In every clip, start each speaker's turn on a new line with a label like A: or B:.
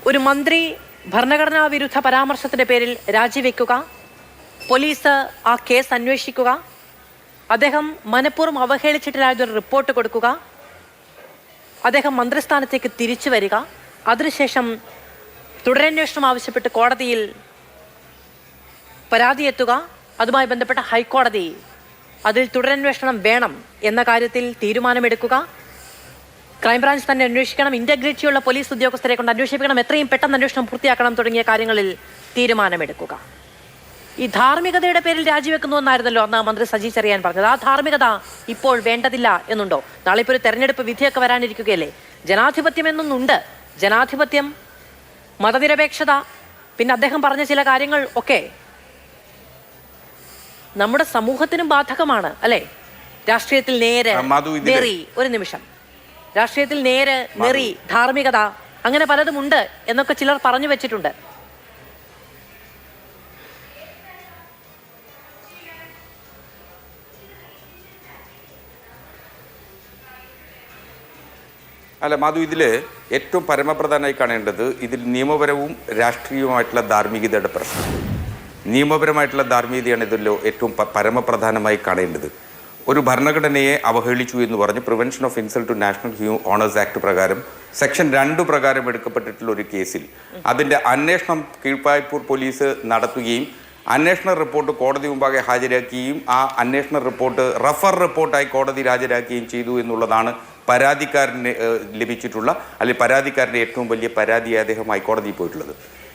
A: ഒരു മന്ത്രി ഭരണഘടനാ വിരുദ്ധ പരാമർശത്തിന്റെ പേരിൽ രാജിവെക്കുക, പോലീസ് ആ കേസ് അന്വേഷിക്കുക, അദ്ദേഹം മനഃപൂർവ്വം അവഹേളിച്ചിട്ടില്ലാതൊരു റിപ്പോർട്ട് കൊടുക്കുക, അദ്ദേഹം മന്ത്രിസ്ഥാനത്തേക്ക് തിരിച്ചു വരിക, അതിനുശേഷം തുടരന്വേഷണം ആവശ്യപ്പെട്ട് കോടതിയിൽ പരാതി എത്തുക, അതുമായി ബന്ധപ്പെട്ട ഹൈക്കോടതി അതിൽ തുടരന്വേഷണം വേണം എന്ന കാര്യത്തിൽ തീരുമാനമെടുക്കുക, ക്രൈംബ്രാഞ്ച് തന്നെ അന്വേഷിക്കണം, ഇന്റഗ്രിറ്റിയുള്ള പോലീസ് ഉദ്യോഗസ്ഥരെ കൊണ്ട് അന്വേഷിക്കണം, എത്രയും പെട്ടെന്ന് അന്വേഷണം പൂർത്തിയാക്കണം തുടങ്ങിയ കാര്യങ്ങളിൽ തീരുമാനമെടുക്കുക. ഈ ധാർമ്മികതയുടെ പേരിൽ രാജിവെക്കുന്നു എന്നായിരുന്നല്ലോ അന്ന് മന്ത്രി സജി ചെറിയാൻ പറഞ്ഞത്. ആ ധാർമ്മികത ഇപ്പോൾ വേണ്ടതില്ല എന്നുണ്ടോ? നാളെ ഇപ്പോൾ ഒരു തെരഞ്ഞെടുപ്പ് വിധിയൊക്കെ വരാനിരിക്കുകയല്ലേ. ജനാധിപത്യം എന്നൊന്നുണ്ട്. ജനാധിപത്യം, മതനിരപേക്ഷത, പിന്നെ അദ്ദേഹം പറഞ്ഞ ചില കാര്യങ്ങൾ ഒക്കെ നമ്മുടെ സമൂഹത്തിനും ബാധകമാണ് അല്ലെ? രാഷ്ട്രീയത്തിൽ നേര്, നെറി, ഒരു നിമിഷം, രാഷ്ട്രീയത്തിൽ നേര്, നെറി, ധാർമ്മികത, അങ്ങനെ പലതുമുണ്ട് എന്നൊക്കെ ചിലർ പറഞ്ഞു വെച്ചിട്ടുണ്ട്.
B: അല്ല മാധു, ഇതിൽ ഏറ്റവും പരമപ്രധാനമായി കാണേണ്ടത് ഇതിൽ നിയമപരവും രാഷ്ട്രീയവുമായിട്ടുള്ള ധാർമ്മികതയുടെ പ്രശ്നം. നിയമപരമായിട്ടുള്ള ധാർമ്മികതയാണ് ഇതിൽ ഏറ്റവും പരമപ്രധാനമായി കാണേണ്ടത്. ഒരു ഭരണഘടനയെ അവഹേളിച്ചു എന്ന് പറഞ്ഞ് prevention of insult to national honours act പ്രകാരം സെക്ഷൻ 2 പ്രകാരം എടുക്കപ്പെട്ടിട്ടുള്ള ഒരു കേസിൽ അതിൻ്റെ അന്വേഷണം കീഴ്പ്പായ്പൂർ പോലീസ് നടത്തുകയും അന്വേഷണ റിപ്പോർട്ട് കോടതി മുമ്പാകെ ഹാജരാക്കുകയും ആ അന്വേഷണ റിപ്പോർട്ട് റഫർ റിപ്പോർട്ടായി കോടതിയിൽ ഹാജരാക്കുകയും ചെയ്തു എന്നുള്ളതാണ് പരാതിക്കാരന് ലഭിച്ചിട്ടുള്ള, അല്ലെങ്കിൽ പരാതിക്കാരൻ്റെ ഏറ്റവും വലിയ പരാതിയായി അദ്ദേഹം ഹൈക്കോടതിയിൽ പോയിട്ടുള്ളത്.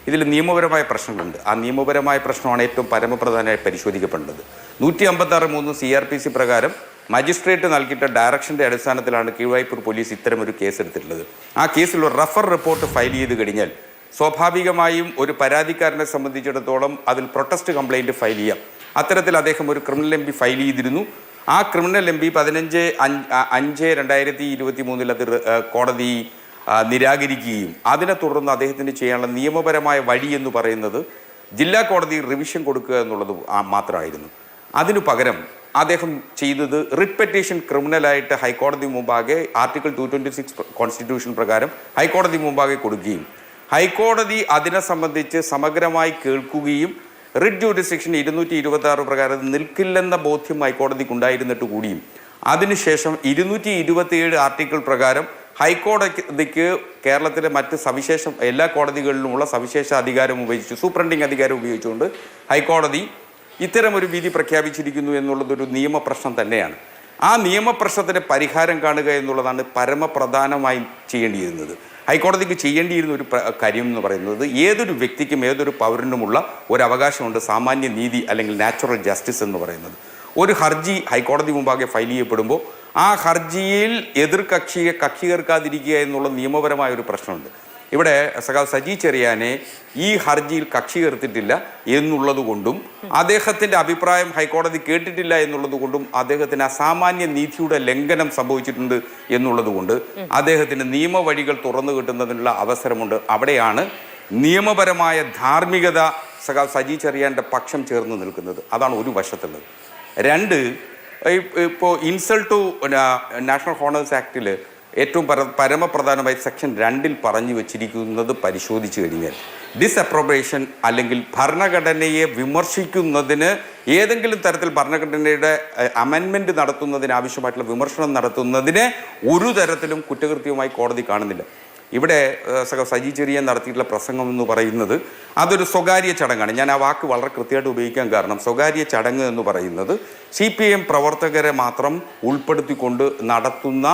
B: ഇതിൽ നിയമപരമായ പ്രശ്നങ്ങളുണ്ട്. ആ നിയമപരമായ പ്രശ്നമാണ് ഏറ്റവും പരമപ്രധാനമായി പരിശോധിക്കപ്പെടേണ്ടത്. 156(3) CRPC പ്രകാരം മജിസ്ട്രേറ്റ് നൽകിയിട്ട് ഡയറക്ഷൻ്റെ അടിസ്ഥാനത്തിലാണ് കീഴ്വായ്പൂർ പോലീസ് ഇത്തരമൊരു കേസ് എടുത്തിട്ടുള്ളത്. ആ കേസിൽ ഒരു റഫർ റിപ്പോർട്ട് ഫയൽ ചെയ്ത് കഴിഞ്ഞാൽ സ്വാഭാവികമായും ഒരു പരാതിക്കാരനെ സംബന്ധിച്ചിടത്തോളം അതിൽ പ്രൊട്ടസ്റ്റ് കംപ്ലൈൻറ്റ് ഫയൽ ചെയ്യാം. അത്തരത്തിൽ അദ്ദേഹം ഒരു ക്രിമിനൽ MB ഫയൽ ചെയ്തിരുന്നു. ആ ക്രിമിനൽ MB 15/5/2023 അത് കോടതി നിരാകരിക്കുകയും അതിനെ തുടർന്ന് അദ്ദേഹത്തിന് ചെയ്യാനുള്ള നിയമപരമായ വഴി എന്ന് പറയുന്നത് ജില്ലാ കോടതി റിവിഷൻ കൊടുക്കുക എന്നുള്ളത് മാത്രമായിരുന്നു. അതിനു പകരം അദ്ദേഹം ചെയ്തത് റിട്ട് പെറ്റീഷൻ ക്രിമിനലായിട്ട് ഹൈക്കോടതി മുമ്പാകെ ആർട്ടിക്കിൾ 226 കോൺസ്റ്റിറ്റ്യൂഷൻ പ്രകാരം ഹൈക്കോടതി മുമ്പാകെ കൊടുക്കുകയും ഹൈക്കോടതി അതിനെ സംബന്ധിച്ച് സമഗ്രമായി കേൾക്കുകയും റിട്ട് ജുഡിസിക്ഷൻ 226 പ്രകാരം നിൽക്കില്ലെന്ന ബോധ്യം ഹൈക്കോടതിക്ക് ഉണ്ടായിരുന്നിട്ട് കൂടിയും അതിനുശേഷം 227 ആർട്ടിക്കിൾ പ്രകാരം ഹൈക്കോടതിക്ക് കേരളത്തിലെ മറ്റ് എല്ലാ കോടതികളിലുമുള്ള സവിശേഷ അധികാരം ഉപയോഗിച്ച്, സൂപ്രണ്ടിങ് അധികാരം ഉപയോഗിച്ചുകൊണ്ട് ഹൈക്കോടതി ഇത്തരമൊരു വിധി പ്രഖ്യാപിച്ചിരിക്കുന്നു എന്നുള്ളതൊരു നിയമപ്രശ്നം തന്നെയാണ്. ആ നിയമപ്രശ്നത്തിന് പരിഹാരം കാണുക എന്നുള്ളതാണ് പരമപ്രധാനമായി ചെയ്യേണ്ടിയിരുന്നത്. ഹൈക്കോടതിക്ക് ചെയ്യേണ്ടിയിരുന്ന ഒരു കാര്യം എന്ന് പറയുന്നത് ഏതൊരു വ്യക്തിക്കും ഏതൊരു പൗരനുമുള്ള ഒരു അവകാശമുണ്ട്, സാമാന്യ നീതി അല്ലെങ്കിൽ നാച്ചുറൽ ജസ്റ്റിസ് എന്ന് പറയുന്നത്. ഒരു ഹർജി ഹൈക്കോടതി മുമ്പാകെ ഫയൽ ചെയ്യപ്പെടുമ്പോൾ ആ ഹർജിയിൽ എതിർ കക്ഷി ചേർക്കാതിരിക്കുക എന്നുള്ള നിയമപരമായ ഒരു പ്രശ്നമുണ്ട്. ഇവിടെ സജി ചെറിയാനെ ഈ ഹർജിയിൽ കക്ഷി ചേർത്തിട്ടില്ല എന്നുള്ളത് കൊണ്ടും അദ്ദേഹത്തിൻ്റെ അഭിപ്രായം ഹൈക്കോടതി കേട്ടിട്ടില്ല എന്നുള്ളത് കൊണ്ടും അദ്ദേഹത്തിന് അസാമാന്യ നീതിയുടെ ലംഘനം സംഭവിച്ചിട്ടുണ്ട് എന്നുള്ളത് കൊണ്ട് അദ്ദേഹത്തിന് നിയമവഴികൾ തുറന്നു കിട്ടുന്നതിനുള്ള അവസരമുണ്ട്. അവിടെയാണ് നിയമപരമായ ധാർമ്മികത സജി ചെറിയാൻ്റെ പക്ഷം ചേർന്ന് നിൽക്കുന്നത്. അതാണ് ഒരു വശത്തുള്ളത്. 2, ഇപ്പോൾ ഇൻസൾട്ട് ടു നാഷണൽ ഹോണേഴ്സ് ആക്ടിൽ ഏറ്റവും പരമപ്രധാനമായി സെക്ഷൻ 2 പറഞ്ഞു വച്ചിരിക്കുന്നത് പരിശോധിച്ചു കഴിഞ്ഞാൽ ഡിസപ്രൊബേഷൻ അല്ലെങ്കിൽ ഭരണഘടനയെ വിമർശിക്കുന്നതിന് ഏതെങ്കിലും തരത്തിൽ ഭരണഘടനയുടെ അമെൻമെൻറ്റ് നടത്തുന്നതിന് ആവശ്യമായിട്ടുള്ള വിമർശനം നടത്തുന്നതിന് ഒരു തരത്തിലും കുറ്റകൃത്യമായി കോടതി കാണുന്നില്ല. ഇവിടെ സജി ചെറിയാൻ നടത്തിയിട്ടുള്ള പ്രസംഗം എന്ന് പറയുന്നത് അതൊരു സ്വകാര്യ ചടങ്ങാണ്. ഞാൻ ആ വാക്ക് വളരെ കൃത്യമായിട്ട് ഉപയോഗിക്കാൻ കാരണം സ്വകാര്യ ചടങ്ങ് എന്ന് പറയുന്നത് CPM പ്രവർത്തകരെ മാത്രം ഉൾപ്പെടുത്തിക്കൊണ്ട് നടത്തുന്ന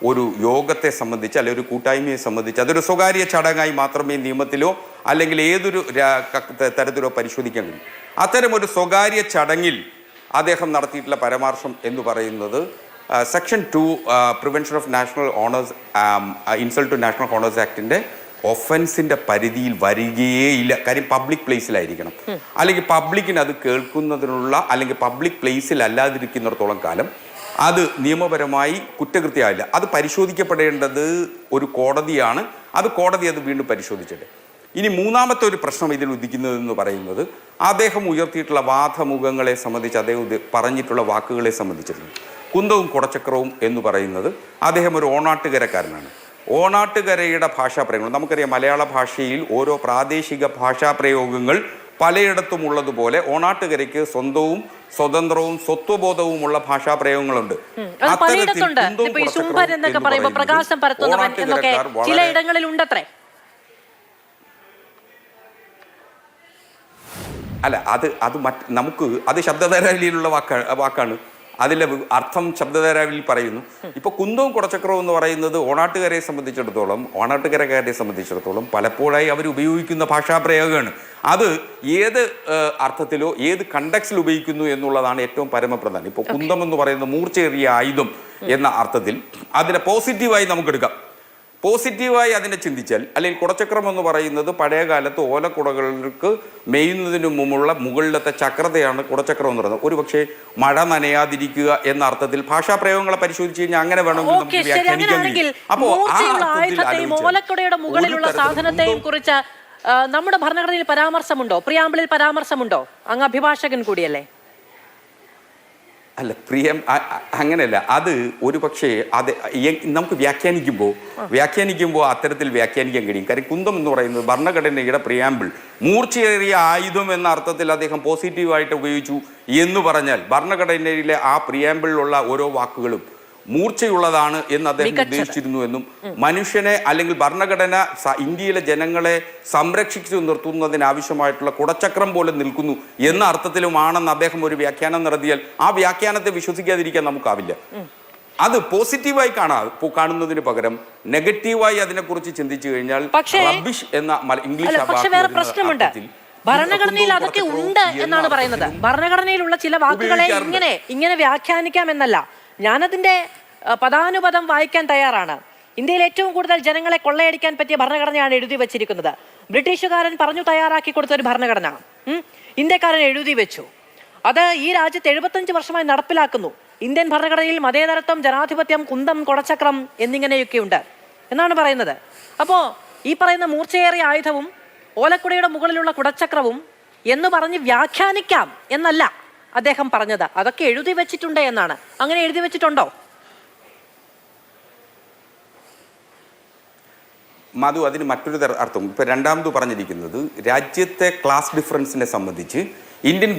B: ഒരു യോഗത്തെ സംബന്ധിച്ച് അല്ലെങ്കിൽ ഒരു കൂട്ടായ്മയെ സംബന്ധിച്ച് അതൊരു സ്വകാര്യ ചടങ്ങായി മാത്രമേ നിയമത്തിലോ അല്ലെങ്കിൽ ഏതൊരു തരത്തിലോ പരിശോധിക്കാൻ കഴിയും. അത്തരമൊരു സ്വകാര്യ ചടങ്ങിൽ അദ്ദേഹം നടത്തിയിട്ടുള്ള പരാമർശം എന്ന് പറയുന്നത് section 2 prevention of national honours insult to national honours ആക്ടിൻ്റെ ഒഫൻസിൻ്റെ പരിധിയിൽ വരികയേയില്ല. കാര്യം പബ്ലിക് പ്ലേസിലായിരിക്കണം, അല്ലെങ്കിൽ പബ്ലിക്കിന് അത് കേൾക്കുന്നതിനുള്ള അല്ലെങ്കിൽ പബ്ലിക് പ്ലേസിൽ അല്ലാതിരിക്കുന്നിടത്തോളം കാലം അത് നിയമപരമായി കുറ്റകൃത്യമായില്ല. അത് പരിശോധിക്കപ്പെടേണ്ടത് ഒരു കോടതിയാണ്. കോടതി അത് വീണ്ടും പരിശോധിച്ചിട്ട്. ഇനി മൂന്നാമത്തെ ഒരു പ്രശ്നം ഇതിൽ ഉദിക്കുന്നതെന്ന് പറയുന്നത് അദ്ദേഹം ഉയർത്തിയിട്ടുള്ള വാദമുഖങ്ങളെ സംബന്ധിച്ച് അദ്ദേഹം പറഞ്ഞിട്ടുള്ള വാക്കുകളെ സംബന്ധിച്ചിട്ടുണ്ട്. കുന്തവും കുടച്ചക്രവും എന്ന് പറയുന്നത് അദ്ദേഹം ഒരു ഓണാട്ടുകരക്കാരനാണ്. ഓണാട്ടുകരയുടെ ഭാഷാപ്രയോഗങ്ങൾ നമുക്കറിയാം. മലയാള ഭാഷയിൽ ഓരോ പ്രാദേശിക ഭാഷാപ്രയോഗങ്ങൾ പലയിടത്തും ഉള്ളതുപോലെ ഓണാട്ടുകരയ്ക്ക് സ്വന്തവും സ്വതന്ത്രവും സ്വത്വബോധവുമുള്ള ഭാഷാപ്രയോഗങ്ങളുണ്ട്.
A: പ്രകാശം പരത്തുന്നവൻ എന്നൊക്കെ ചിലയിടങ്ങളിൽ ഉണ്ടത്രേ.
B: അല്ല, അത് നമുക്ക് അത് ശബ്ദധാരാവലിയിലുള്ള വാക്കാണ്. അതിലെ അർത്ഥം ശബ്ദധാരാവലിയിൽ പറയുന്നു. ഇപ്പൊ കുന്തവും കുടച്ചക്രവും എന്ന് പറയുന്നത് ഓണാട്ടുകാരെ സംബന്ധിച്ചിടത്തോളം, ഓണാട്ടുകരക്കാരെ സംബന്ധിച്ചിടത്തോളം പലപ്പോഴായി അവർ ഉപയോഗിക്കുന്ന ഭാഷാപ്രയോഗമാണ്. അത് ഏത് അർത്ഥത്തിലോ ഏത് കണ്ടക്സിൽ ഉപയോഗിക്കുന്നു എന്നുള്ളതാണ് ഏറ്റവും പരമപ്രധാനം. ഇപ്പോൾ കുന്തം എന്ന് പറയുന്നത് മൂർച്ചയേറിയ ആയുധം എന്ന അർത്ഥത്തിൽ അതിനെ പോസിറ്റീവായി നമുക്കെടുക്കാം. പോസിറ്റീവായി അതിനെ ചിന്തിച്ചാൽ, അല്ലെങ്കിൽ കുടച്ചക്രം എന്ന് പറയുന്നത് പഴയ കാലത്ത് ഓലക്കുടകൾക്ക് മെയ്യുന്നതിന് മുമ്പുള്ള മുകളിലത്തെ ചക്രതയാണ് കുടച്ചക്രം എന്ന് പറയുന്നത്. ഒരുപക്ഷെ മഴ നനയാതിരിക്കുക എന്ന അർത്ഥത്തിൽ ഭാഷാപ്രയോഗങ്ങളെ പരിശോധിച്ച് കഴിഞ്ഞാൽ അങ്ങനെ വേണമെങ്കിൽ നമുക്ക് വ്യാഖ്യാനിക്കാൻ.
A: അപ്പോ ഓലക്കുടയുടെ മുകളിലുള്ള സാധനത്തെയും കുറിച്ച് നമ്മുടെ ഭരണഘടനയിൽ പരാമർശമുണ്ടോ? പ്രിയാമ്പിളിൽ പരാമർശമുണ്ടോ? അങ്ങ് അഭിഭാഷകൻ കൂടിയല്ലേ?
B: അല്ല, അങ്ങനെയല്ല. അത് ഒരു പക്ഷേ അത് നമുക്ക് വ്യാഖ്യാനിക്കുമ്പോൾ അത്തരത്തിൽ വ്യാഖ്യാനിക്കാൻ കഴിയും. കാര്യം കുന്തം എന്ന് പറയുന്നത് ഭരണഘടനയുടെ പ്രിയാമ്പിൾ മൂർച്ചയേറിയ ആയുധം എന്ന അർത്ഥത്തിൽ അദ്ദേഹം പോസിറ്റീവായിട്ട് ഉപയോഗിച്ചു എന്ന് പറഞ്ഞാൽ ഭരണഘടനയിലെ ആ പ്രിയാമ്പിളിലുള്ള ഓരോ വാക്കുകളും മൂർച്ചയുള്ളതാണ് എന്ന് അദ്ദേഹം ഉദ്ദേശിച്ചിരുന്നു എന്നും, മനുഷ്യനെ അല്ലെങ്കിൽ ഭരണഘടന ഇന്ത്യയിലെ ജനങ്ങളെ സംരക്ഷിച്ചു നിർത്തുന്നതിനാവശ്യമായിട്ടുള്ള കുടച്ചക്രം പോലെ നിൽക്കുന്നു എന്ന അർത്ഥത്തിലുമാണെന്ന് അദ്ദേഹം ഒരു വ്യാഖ്യാനം നടത്തിയാൽ ആ വ്യാഖ്യാനത്തെ വിശ്വസിക്കാതിരിക്കാൻ നമുക്കാവില്ല. അത് പോസിറ്റീവായി കാണുന്നതിന് പകരം നെഗറ്റീവായി അതിനെക്കുറിച്ച് ചിന്തിച്ചു കഴിഞ്ഞാൽ റബ്ബിഷ് എന്ന ഇംഗ്ലീഷ്
A: ഭരണഘടനയിൽ അതൊക്കെ ഉണ്ട് എന്നാണ് പറയുന്നത്. ഭരണഘടനയിലുള്ള ചില വാക്കുകളെ ഇങ്ങനെ വ്യാഖ്യാനിക്കാം എന്നല്ല. ഞാനതിന്റെ പദാനുപദം വായിക്കാൻ തയ്യാറാണ്. ഇന്ത്യയിൽ ഏറ്റവും കൂടുതൽ ജനങ്ങളെ കൊള്ളയടിക്കാൻ പറ്റിയ ഭരണഘടനയാണ് എഴുതി വെച്ചിരിക്കുന്നത്. ബ്രിട്ടീഷുകാരൻ പറഞ്ഞു തയ്യാറാക്കി കൊടുത്ത ഒരു ഭരണഘടന ഇന്ത്യക്കാരൻ എഴുതി വെച്ചു. അത് ഈ രാജ്യത്ത് 75 വർഷമായി നടപ്പിലാക്കുന്നു. ഇന്ത്യൻ ഭരണഘടനയിൽ മതേതരത്വം, ജനാധിപത്യം, കുന്തം, കൊടച്ചക്രം എന്നിങ്ങനെയൊക്കെയുണ്ട് എന്നാണ് പറയുന്നത്. അപ്പോ ഈ പറയുന്ന മൂർച്ചയേറിയ ആയുധവും ഓലക്കുടയുടെ മുകളിലുള്ള കുടച്ചക്രവും എന്ന് പറഞ്ഞ് വ്യാഖ്യാനിക്കാം എന്നല്ല അദ്ദേഹം പറഞ്ഞത്. അതൊക്കെ എഴുതി വെച്ചിട്ടുണ്ട് എന്നാണ്. അങ്ങനെ എഴുതി വെച്ചിട്ടുണ്ടോ?
B: മധു, അതിന് മറ്റൊരു അർത്ഥം ഇപ്പൊ രണ്ടാമത് പറഞ്ഞിരിക്കുന്നത് രാജ്യത്തെ ക്ലാസ് ഡിഫറൻസിനെ സംബന്ധിച്ച് ഇന്ത്യൻ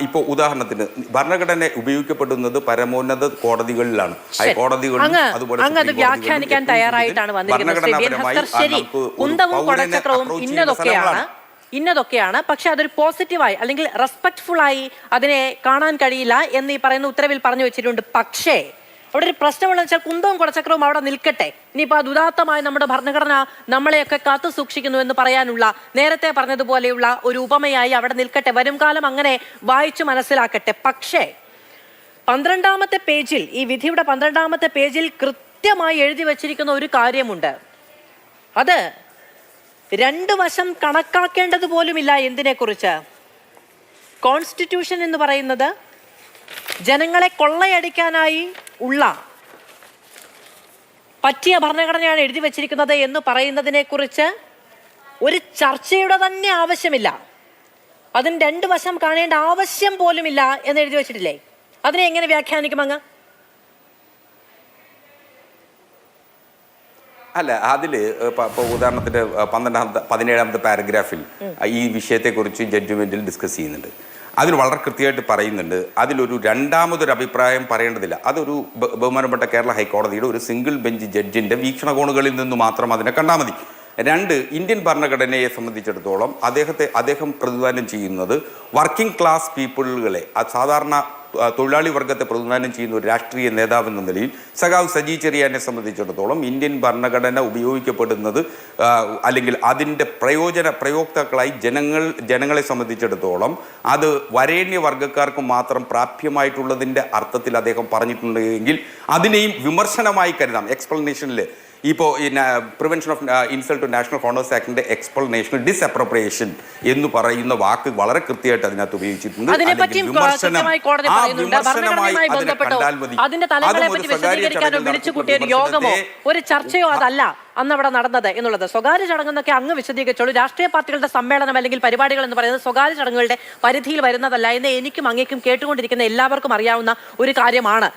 B: ഇപ്പോൾ ഉദാഹരണത്തിന് ഭരണഘടന ഉപയോഗിക്കപ്പെടുന്നത് പരമോന്നത കോടതികളിലാണ്. ഹൈക്കോടതികളിലും അതുപോലെ
A: വ്യാഖ്യാനിക്കാൻ തയ്യാറായിട്ടാണ് ഇന്നതൊക്കെയാണ്. പക്ഷെ അതൊരു പോസിറ്റീവായി അല്ലെങ്കിൽ റെസ്പെക്ട്ഫുൾ ആയി അതിനെ കാണാൻ കഴിയില്ല എന്ന് ഈ പറയുന്ന ഉത്തരവിൽ പറഞ്ഞു വെച്ചിട്ടുണ്ട്. പക്ഷേ അവിടെ ഒരു പ്രശ്നമുള്ള വെച്ചാൽ കുന്തവും കുടച്ചക്രവും അവിടെ നിൽക്കട്ടെ. ഇനിയിപ്പോൾ അത് ഉദാത്തമായി നമ്മുടെ ഭരണഘടന നമ്മളെയൊക്കെ കാത്തു സൂക്ഷിക്കുന്നു എന്ന് പറയാനുള്ള, നേരത്തെ പറഞ്ഞതുപോലെയുള്ള ഒരു ഉപമയായി അവിടെ നിൽക്കട്ടെ. വരും കാലം അങ്ങനെ വായിച്ചു മനസ്സിലാക്കട്ടെ. പക്ഷേ 12ാമത്തെ പേജിൽ, ഈ വിധിയുടെ 12ാമത്തെ പേജിൽ കൃത്യമായി എഴുതി വച്ചിരിക്കുന്ന ഒരു കാര്യമുണ്ട്. അത് 2 വശം കണക്കാക്കേണ്ടത് പോലുമില്ല. എന്തിനെ കുറിച്ച്? കോൺസ്റ്റിറ്റ്യൂഷൻ എന്ന് പറയുന്നത് ജനങ്ങളെ കൊള്ളയടിക്കാനായി ഉള്ള പറ്റിയ ഭരണഘടനയാണ് എഴുതി വച്ചിരിക്കുന്നത് എന്ന് പറയുന്നതിനെ കുറിച്ച് ഒരു ചർച്ചയുടെ തന്നെ ആവശ്യമില്ല. അതിന് 2 വശം കാണേണ്ട ആവശ്യം പോലുമില്ല എന്ന് എഴുതി വെച്ചിട്ടില്ലേ? അതിനെ എങ്ങനെ വ്യാഖ്യാനിക്കും അങ്ങ്?
B: അല്ല, അതില് ഉദാഹരണത്തിന് 17ാമത്തെ പാരഗ്രാഫിൽ ഈ വിഷയത്തെക്കുറിച്ച് ജഡ്ജ്മെന്റിൽ ഡിസ്കസ് ചെയ്യുന്നുണ്ട്. അതിൽ വളരെ കൃത്യമായിട്ട് പറയുന്നുണ്ട്. അതിലൊരു രണ്ടാമതൊരു അഭിപ്രായം പറയേണ്ടതില്ല. അതൊരു ബഹുമാനപ്പെട്ട കേരള ഹൈക്കോടതിയുടെ ഒരു സിംഗിൾ ബെഞ്ച് ജഡ്ജിന്റെ വീക്ഷണകോണുകളിൽ നിന്ന് മാത്രം അതിനെ കണ്ടാൽ മതി. 2, ഇന്ത്യൻ ഭരണഘടനയെ സംബന്ധിച്ചിടത്തോളം അദ്ദേഹം പ്രതിദാനം ചെയ്യുന്നത് വർക്കിംഗ് ക്ലാസ് പീപ്പിളുകളെ, സാധാരണ തൊഴിലാളി വർഗത്തെ പ്രതിദാനം ചെയ്യുന്ന ഒരു രാഷ്ട്രീയ നേതാവ് എന്ന നിലയിൽ സഖാവ് സജി ചെറിയാനെ സംബന്ധിച്ചിടത്തോളം ഇന്ത്യൻ ഭരണഘടന ഉപയോഗിക്കപ്പെടുന്നത് അല്ലെങ്കിൽ അതിൻ്റെ പ്രയോക്താക്കളായി ജനങ്ങളെ സംബന്ധിച്ചിടത്തോളം അത് വരേണ്യ വർഗ്ഗക്കാർക്ക് മാത്രം പ്രാപ്യമായിട്ടുള്ളതിൻ്റെ അർത്ഥത്തിൽ അദ്ദേഹം പറഞ്ഞിട്ടുണ്ടെങ്കിൽ അതിനെയും വിമർശനമായി കരുതാം. എക്സ്പ്ലനേഷനിൽ ഇപ്പോൾ prevention of insult to national honours ആക്ടിന്റെ എക്സ്പ്ലനേഷൻ ഡിസ്അപ്രോപ്രിയേഷൻ എന്ന് പറയുന്ന വാക്ക് വളരെ കൃത്യമായിട്ട് അതിനകത്ത് ഉപയോഗിച്ചിട്ടുണ്ട്.
A: ഒരു ചർച്ചയോ അതല്ല അന്ന് അവിടെ നടന്നത് എന്നുള്ളത്. സ്വകാര്യ ചടങ്ങെന്നൊക്കെ അങ്ങ് വിശദീകരിച്ചോളൂ. രാഷ്ട്രീയ പാർട്ടികളുടെ സമ്മേളനം അല്ലെങ്കിൽ പരിപാടികൾ എന്ന് പറയുന്നത് സ്വകാര്യ ചടങ്ങുകളുടെ പരിധിയിൽ വരുന്നതല്ല എന്ന് എനിക്കും അങ്ങേക്കും കേട്ടുകൊണ്ടിരിക്കുന്ന എല്ലാവർക്കും അറിയാവുന്ന ഒരു കാര്യമാണ്.